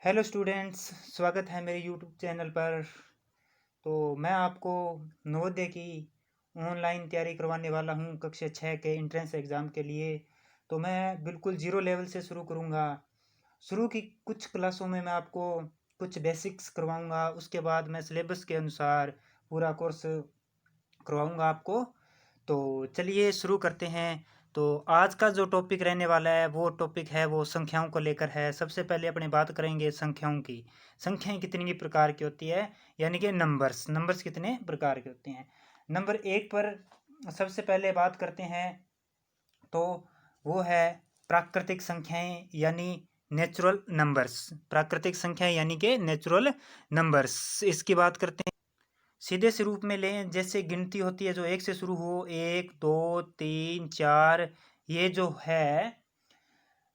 Hello students, स्वागत है मेरे यूट्यूब चैनल पर। तो मैं आपको नवोदय की ऑनलाइन तैयारी करवाने वाला हूँ कक्षा 6 के एंट्रेंस एग्ज़ाम के लिए। तो मैं बिल्कुल ज़ीरो लेवल से शुरू करूँगा। शुरू की कुछ क्लासों में मैं आपको कुछ बेसिक्स करवाऊँगा, उसके बाद मैं सिलेबस के अनुसार पूरा कोर्स करवाऊँगा आपको। तो चलिए शुरू करते हैं। तो आज का जो टॉपिक रहने वाला है वो टॉपिक है वो संख्याओं को लेकर है। सबसे पहले अपनी बात करेंगे संख्याओं की। संख्याएं कितनी प्रकार की होती है, यानी कि नंबर्स नंबर्स कितने प्रकार के होते हैं। नंबर एक पर सबसे पहले बात करते हैं तो वो है प्राकृतिक संख्याएं यानी नेचुरल नंबर्स। प्राकृतिक संख्याएं यानी कि नेचुरल नंबर्स, इसकी बात करते हैं। सीधे से रूप में लें, जैसे गिनती होती है जो एक से शुरू हो, एक दो तीन चार, ये जो है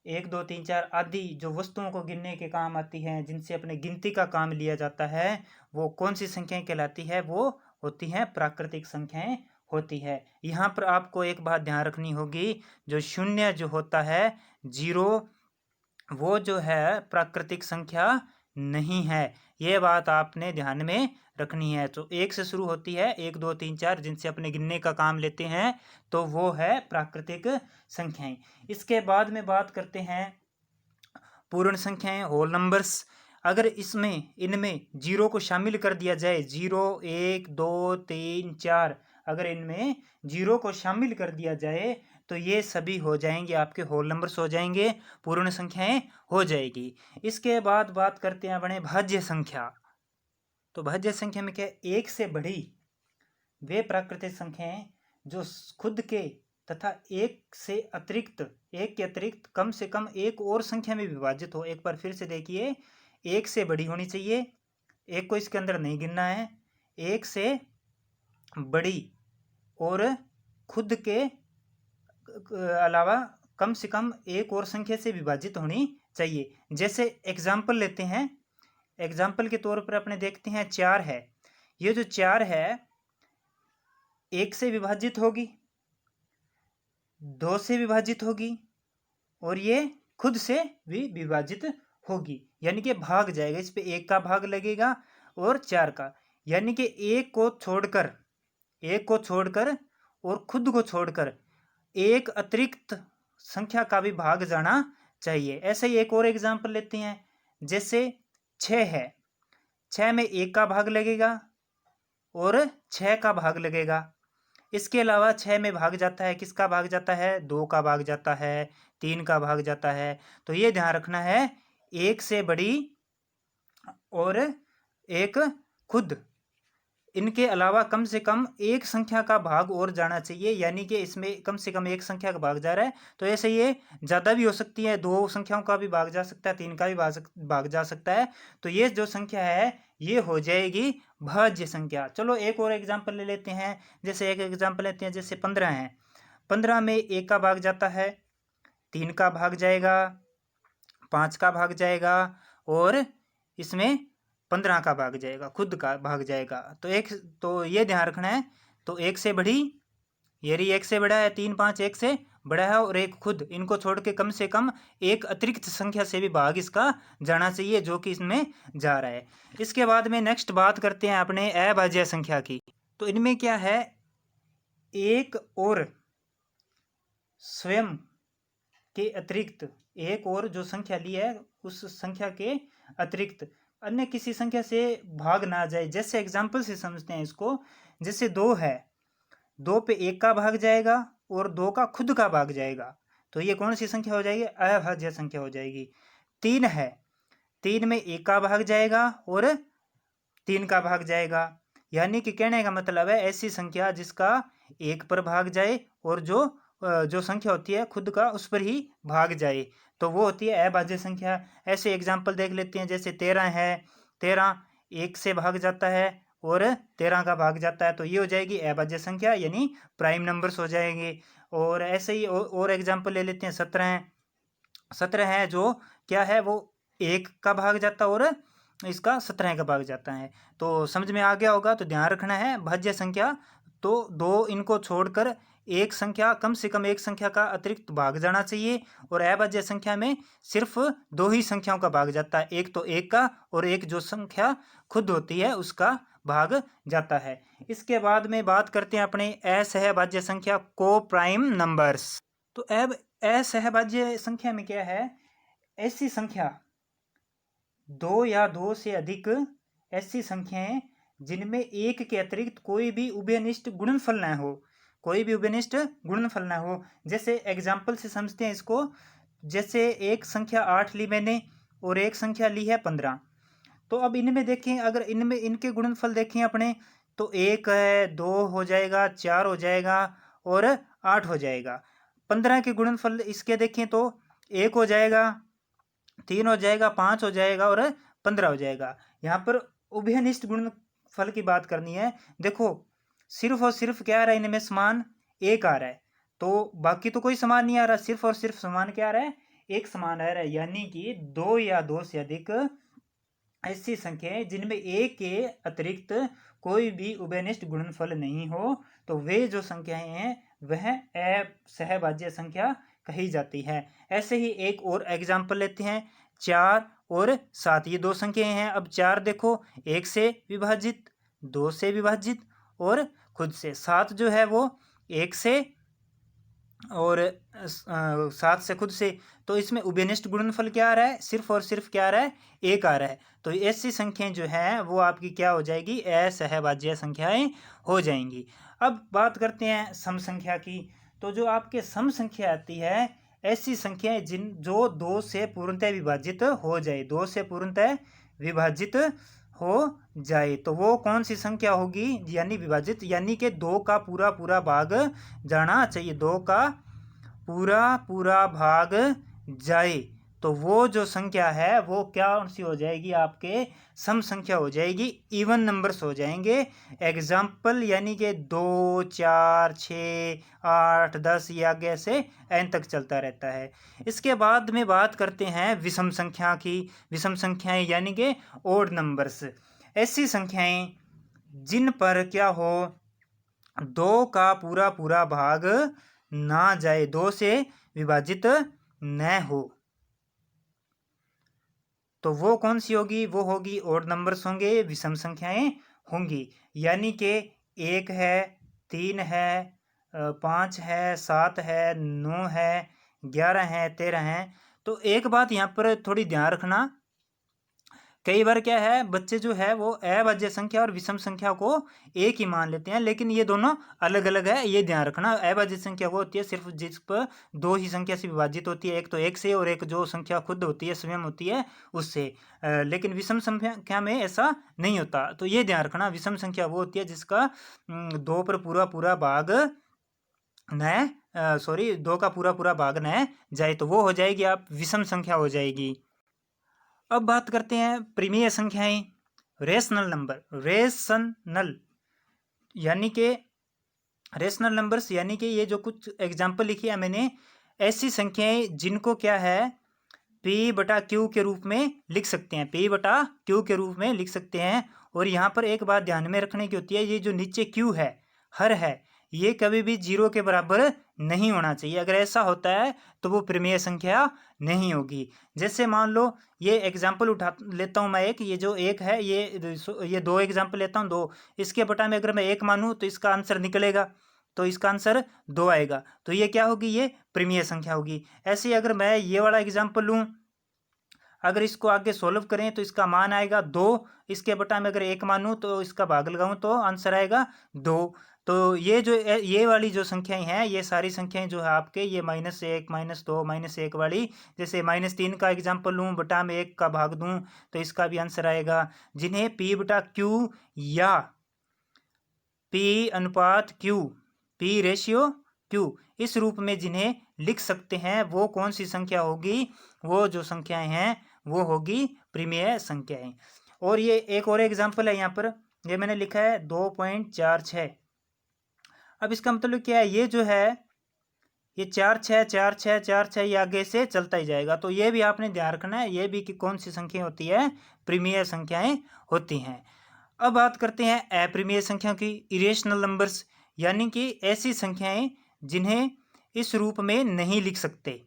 एक दो तीन चार आदि जो वस्तुओं को गिनने के काम आती हैं, जिनसे अपने गिनती का काम लिया जाता है, वो कौन सी संख्याएं कहलाती है? वो होती हैं प्राकृतिक संख्याएं होती है। यहाँ पर आपको एक बात ध्यान रखनी होगी, जो शून्य जो होता है, जीरो, वो जो है प्राकृतिक संख्या नहीं है। ये बात आपने ध्यान में रखनी है। तो एक से शुरू होती है, एक दो तीन चार, जिनसे अपने गिनने का काम लेते हैं, तो वो है प्राकृतिक संख्याएं। इसके बाद में बात करते हैं पूर्ण संख्याएं, होल नंबर्स। अगर इनमें जीरो को शामिल कर दिया जाए, जीरो एक दो तीन चार, अगर इनमें जीरो को शामिल कर दिया जाए तो ये सभी हो जाएंगे, आपके होल नंबर्स हो जाएंगे, पूर्ण संख्याएं हो जाएगी। इसके बाद बात करते हैं अपने भाज्य संख्या। तो भाज्य संख्या में क्या, एक से बढ़ी वे प्राकृतिक संख्याएं जो खुद के तथा एक के अतिरिक्त कम से कम एक और संख्या में विभाजित हो। एक बार फिर से देखिए, एक से बड़ी होनी चाहिए, एक को इसके अंदर नहीं गिनना है, एक से बड़ी और खुद के अलावा कम से कम एक और संख्या से विभाजित होनी चाहिए। जैसे एग्जाम्पल लेते हैं, एग्जाम्पल के तौर पर अपने देखते हैं चार है। ये जो चार है, एक से विभाजित होगी, दो से विभाजित होगी, और ये खुद से भी विभाजित होगी, यानी कि भाग जाएगा। इस पे एक का भाग लगेगा और चार का, यानी कि एक को छोड़कर और खुद को छोड़कर एक अतिरिक्त संख्या का भी भाग जाना चाहिए। ऐसे ही एक और एग्जाम्पल लेते हैं, जैसे छः है, छः में एक का भाग लगेगा और छः का भाग लगेगा। इसके अलावा छः में भाग जाता है, किसका भाग जाता है? दो का भाग जाता है, तीन का भाग जाता है। तो ये ध्यान रखना है, एक से बड़ी और एक खुद, इनके अलावा कम से कम एक संख्या का भाग और जाना चाहिए, यानी कि इसमें कम से कम एक संख्या का भाग जा रहा है। तो ऐसे ये ज़्यादा भी हो सकती है, दो संख्याओं का भी भाग जा सकता है, तीन का भी भाग जा सकता है। तो ये जो संख्या है ये हो जाएगी भाज्य संख्या। चलो एक और एग्जाम्पल ले लेते हैं। जैसे एक एग्जाम्पल लेते हैं, जैसे 15 है। 15 में एक का भाग जाता है, तीन का भाग जाएगा, पाँच का भाग जाएगा, और इसमें 15 का भाग जाएगा, खुद का भाग जाएगा। तो ये ध्यान रखना है। तो एक से बड़ी, ये रही एक से बड़ा है, तीन पाँच एक से बड़ा है, और एक खुद, इनको छोड़ के कम से कम एक अतिरिक्त संख्या से भी भाग इसका जाना चाहिए, जो कि इसमें जा रहा है। इसके बाद में नेक्स्ट बात करते हैं अपने अभाज्य संख्या की। तो इनमें क्या है, एक और स्वयं के अतिरिक्त, एक और जो संख्या ली है उस संख्या के अतिरिक्त अन्य किसी संख्या से भाग ना जाए। जैसे एग्जाम्पल से समझते हैं इसको, जैसे दो है, दो पे एक का भाग जाएगा और दो का खुद का भाग जाएगा, तो ये कौन सी संख्या हो जाएगी? अभाज्य संख्या हो जाएगी। तीन है, तीन में एक का भाग जाएगा और तीन का भाग जाएगा, यानी कि कहने का मतलब है ऐसी संख्या जिसका एक पर भाग जाए और जो संख्या होती है खुद का उस पर ही भाग जाए, तो वो होती है अभाज्य संख्या। ऐसे एग्जाम्पल देख लेते हैं, जैसे 13 है, 13 एक से भाग जाता है और 13 का भाग जाता है, तो ये हो जाएगी अभाज्य संख्या, यानी प्राइम नंबर्स हो जाएंगे। और ऐसे ही और एग्जाम्पल ले लेते हैं, 17 है। 17 है जो क्या है, वो एक का भाग जाता है और इसका 17 का भाग जाता है। तो समझ में आ गया होगा। तो ध्यान रखना है भाज्य संख्या, तो दो इनको छोड़कर एक संख्या, कम से कम एक संख्या का अतिरिक्त भाग जाना चाहिए, और अभाज्य संख्या में सिर्फ दो ही संख्याओं का भाग जाता है, एक तो एक का और एक जो संख्या खुद होती है उसका भाग जाता है। इसके बाद में बात करते हैं अपने असहभाज्य संख्या को प्राइम नंबर्स। तो अब असहभाज्य संख्या में क्या है, ऐसी संख्या दो या दो से अधिक ऐसी संख्याएं जिनमें एक के अतिरिक्त कोई भी उभयनिष्ठ गुणनफल न हो, कोई भी उभयनिष्ठ गुणनफल न हो। जैसे एग्जाम्पल से समझते हैं इसको, जैसे एक संख्या 8 ली मैंने और एक संख्या ली है 15। तो अब इनमें देखें, अगर इनमें इनके गुणनफल देखें अपने, तो एक है, दो हो जाएगा, चार हो जाएगा और 8 हो जाएगा। 15 के गुणनफल इसके देखें तो एक हो जाएगा, 3 हो जाएगा, 5 हो जाएगा और 15 हो जाएगा। यहाँ पर उभयनिष्ठ गुणनफल की बात करनी है। देखो सिर्फ और सिर्फ क्या आ रहा है, इनमें समान एक आ रहा है, तो बाकी तो कोई समान नहीं आ रहा, सिर्फ और सिर्फ समान क्या आ रहा है, एक समान आ रहा है। यानी कि दो या दो से अधिक ऐसी संख्याएं जिनमें एक के अतिरिक्त कोई भी उभयनिष्ठ गुणनफल नहीं हो, तो वे जो संख्याएं हैं वह असहभाज्य संख्या कही जाती है। ऐसे ही एक और एग्जाम्पल लेते हैं, 4 और 7, ये दो संख्याएं हैं। अब 4 देखो, एक से विभाजित, दो से विभाजित और खुद से। 7 जो है वो एक से और 7 से खुद से, तो इसमें उभयनिष्ठ गुणनफल क्या आ रहा है, सिर्फ और सिर्फ क्या आ रहा है, एक आ रहा है। तो ऐसी संख्याएं जो है वो आपकी क्या हो जाएगी, असहभाज्य संख्याएं हो जाएंगी। अब बात करते हैं सम संख्या की। तो जो आपके सम संख्या आती है, ऐसी संख्याएं जो दो से पूर्णतः विभाजित हो जाए, दो से पूर्णतः विभाजित हो जाए, तो वो कौन सी संख्या होगी, यानी विभाजित, यानी कि दो का पूरा पूरा भाग जाना चाहिए, दो का पूरा पूरा भाग जाए, तो वो जो संख्या है वो क्या सी हो जाएगी, आपके सम संख्या हो जाएगी, इवन नंबर्स हो जाएंगे। एग्जाम्पल यानी कि 2, 4, 6, 8, 10 ये आगे से एन तक चलता रहता है। इसके बाद में बात करते हैं विषम संख्या की। विषम संख्याएं यानी कि ओड नंबर्स, ऐसी संख्याएं जिन पर क्या हो, दो का पूरा पूरा भाग ना जाए, दो से विभाजित न हो, तो वो कौन सी होगी, वो होगी ओड नंबर्स होंगे, विषम संख्याएं होंगी। यानी कि 1 है, 3 है, 5 है, 7 है, 9 है, 11 है, 13 है। तो एक बात यहाँ पर थोड़ी ध्यान रखना, कई बार क्या है, बच्चे जो है वो अभाज्य संख्या और विषम संख्या को एक ही मान लेते हैं, लेकिन ये दोनों अलग अलग है, ये ध्यान रखना। अभाज्य संख्या वो होती है सिर्फ जिस पर दो ही संख्या से विभाजित होती है, एक तो एक से और एक जो संख्या खुद होती है, स्वयं होती है, उससे। लेकिन विषम संख्या में ऐसा नहीं होता, तो ये ध्यान रखना। विषम संख्या वो होती है जिसका दो पर पूरा पूरा भाग न दो का पूरा पूरा भाग न जाए, तो वो हो जाएगी आप विषम संख्या हो जाएगी। अब बात करते हैं परिमेय संख्याएं, रेशनल नंबर। रेशनल यानी कि रेशनल नंबर्स, यानी कि ये जो कुछ एग्जाम्पल लिखी है मैंने, ऐसी संख्याएं जिनको क्या है, P बटा Q के रूप में लिख सकते हैं, P बटा Q के रूप में लिख सकते हैं। और यहाँ पर एक बात ध्यान में रखने की होती है, ये जो नीचे Q है, हर है, ये कभी भी 0 के बराबर नहीं होना चाहिए। अगर ऐसा होता है तो वो परिमेय संख्या नहीं होगी। जैसे मान लो ये एग्जाम्पल उठा लेता हूँ मैं एक, ये जो एक है, ये दो एग्जाम्पल लेता हूँ, दो, इसके बटा में अगर मैं एक मानूँ तो इसका आंसर निकलेगा, तो इसका आंसर 2 आएगा, तो ये क्या होगी, ये परिमेय संख्या होगी। ऐसे ही अगर मैं ये वाला एग्जाम्पल लूँ, अगर इसको आगे सोल्व करें तो इसका मान आएगा 2, इसके बटा में अगर एक मानूँ तो इसका भाग लगाऊं तो आंसर आएगा 2। तो ये वाली जो संख्याएं हैं, ये सारी संख्याएं जो है आपके, ये -1, -2, -1 वाली, जैसे -3 का एग्जाम्पल लूँ, बटा में 1 का भाग दूँ तो इसका भी आंसर आएगा। जिन्हें P बटा Q या P अनुपात Q, P रेशियो Q, इस रूप में जिन्हें लिख सकते हैं, वो कौन सी संख्या होगी, वो जो संख्याएं हैं वो होगी परिमेय संख्याएं। और ये एक और एग्जाम्पल है यहाँ पर, ये मैंने लिखा है 2.46। अब इसका मतलब क्या है, ये जो है ये 4 6 4 6 4 6 ये आगे से चलता ही जाएगा, तो ये भी आपने ध्यान रखना है, ये भी कि कौन सी संख्या होती है, परिमेय संख्याएं होती हैं। अब बात करते हैं अपरिमेय संख्या की, इरेशनल नंबर्स, यानी कि ऐसी संख्याएं जिन्हें इस रूप में नहीं लिख सकते।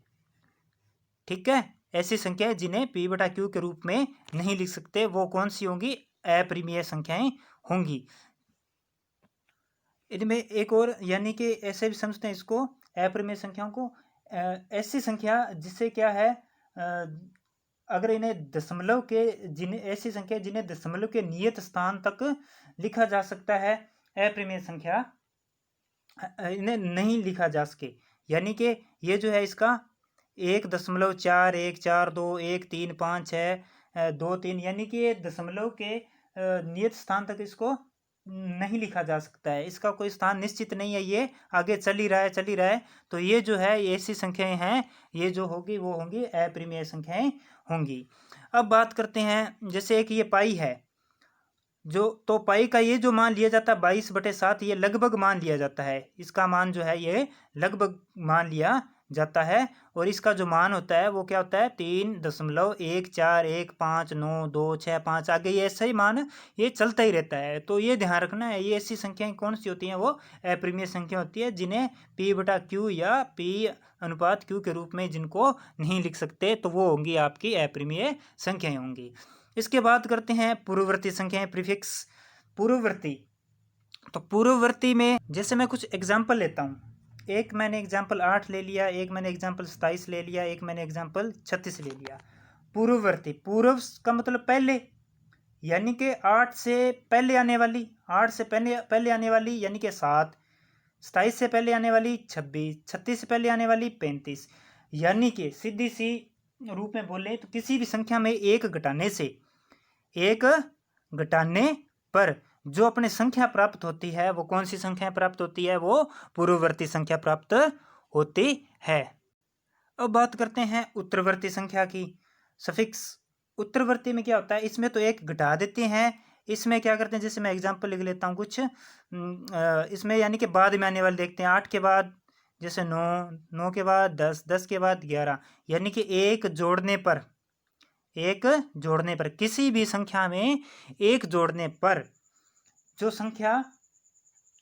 ठीक है, ऐसी संख्याएं जिन्हें p बटा q के रूप में नहीं लिख सकते वो कौन सी होंगी? अपरिमेय संख्याएं होंगी। इनमें एक और, यानी कि ऐसे भी समझते हैं इसको, अपरिमेय संख्याओं को, ऐसी संख्या जिससे क्या है, अगर इन्हें दशमलव के, जिन्हें ऐसी संख्या जिन्हें दशमलव के नियत स्थान तक लिखा जा सकता है, अपरिमेय संख्या, इन्हें नहीं लिखा जा सके। यानी कि ये जो है इसका 1.4 1 4 2 1 3 5 6 2 3, यानी कि ये दशमलव के नियत स्थान तक इसको नहीं लिखा जा सकता है। इसका कोई स्थान निश्चित नहीं है, ये आगे चल ही रहा है। तो ये जो है ऐसी संख्याएं हैं, ये जो होगी वो होंगी अपरिमेय संख्याएं होंगी। अब बात करते हैं, जैसे एक ये पाई है, जो तो पाई का ये जो मान लिया जाता है 22/7, ये लगभग मान लिया जाता है। इसका मान जो है ये लगभग मान लिया जाता है, और इसका जो मान होता है वो क्या होता है? 3.14159265, आगे ये ऐसा ही मान ये चलता ही रहता है। तो ये ध्यान रखना है, ये ऐसी संख्याएं कौन सी होती हैं? वो अपरिमेय संख्या होती है, जिन्हें p बटा q या p अनुपात q के रूप में जिनको नहीं लिख सकते, तो वो होंगी आपकी अपरिमेय संख्याएं होंगी। इसके बाद करते हैं पूर्ववर्ती संख्याएं, प्रीफिक्स पूर्ववर्ती। तो पूर्ववर्ती में जैसे मैं कुछ एग्जाम्पल लेता हूँ, एक मैंने एग्जाम्पल 8 ले लिया, एक मैंने एग्जाम्पल 27 ले लिया, एक मैंने एग्जाम्पल 36 ले लिया। पूर्ववर्ती, पूर्व का मतलब पहले, यानी कि 8 से पहले आने वाली, 8 से पहले आने वाली यानी कि 7, 27 से पहले आने वाली 26, 36 से पहले आने वाली 35। यानी कि सीधी सी रूप में बोले तो किसी भी संख्या में एक घटाने पर जो अपने संख्या प्राप्त होती है, वो कौन सी संख्या प्राप्त होती है? वो पूर्ववर्ती संख्या प्राप्त होती है। अब बात करते हैं उत्तरवर्ती संख्या की, सफिक्स। उत्तरवर्ती में क्या होता है? इसमें तो एक घटा देते हैं, इसमें क्या करते हैं, जैसे मैं एग्जांपल लिख लेता हूँ कुछ, इसमें यानी कि बाद में आने वाले देखते हैं। 8 के बाद जैसे 9, 9 के बाद 10, 10 के बाद 11, यानी कि एक जोड़ने पर किसी भी संख्या में एक जोड़ने पर जो संख्या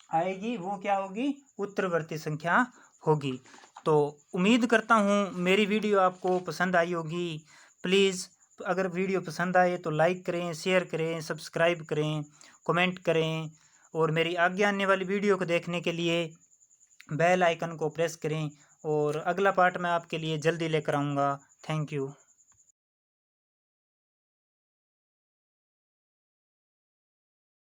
आएगी वो क्या होगी? उत्तरवर्ती संख्या होगी। तो उम्मीद करता हूँ मेरी वीडियो आपको पसंद आई होगी। प्लीज़ अगर वीडियो पसंद आए तो लाइक करें, शेयर करें, सब्सक्राइब करें, कमेंट करें, और मेरी आगे आने वाली वीडियो को देखने के लिए बेल आइकन को प्रेस करें, और अगला पार्ट मैं आपके लिए जल्दी लेकर आऊँगा। Thank you.